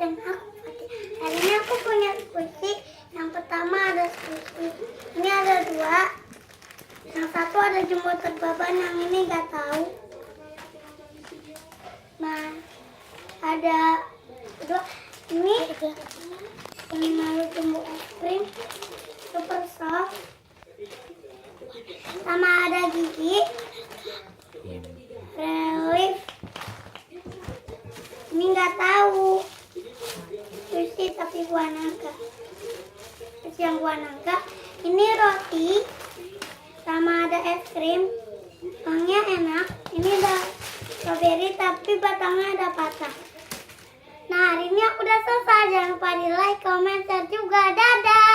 dan aku Fatih. Hari ini aku punya squishy. Yang pertama ada squishy. Ini ada 2. Yang satu ada jembatan baban, yang ini gak tahu. Nah, ada 2. Ini malu tumbuh es krim super soft. Sama ada gigi relief. Ini nggak tahu squishy tapi buah nangka. Terus yang buah nangka ini roti sama ada es krim, wanginya enak. Ini ada strawberry tapi batangnya ada patah. Nah, hari ini aku udah selesai. Jangan lupa di like, comment, share juga. Dadah.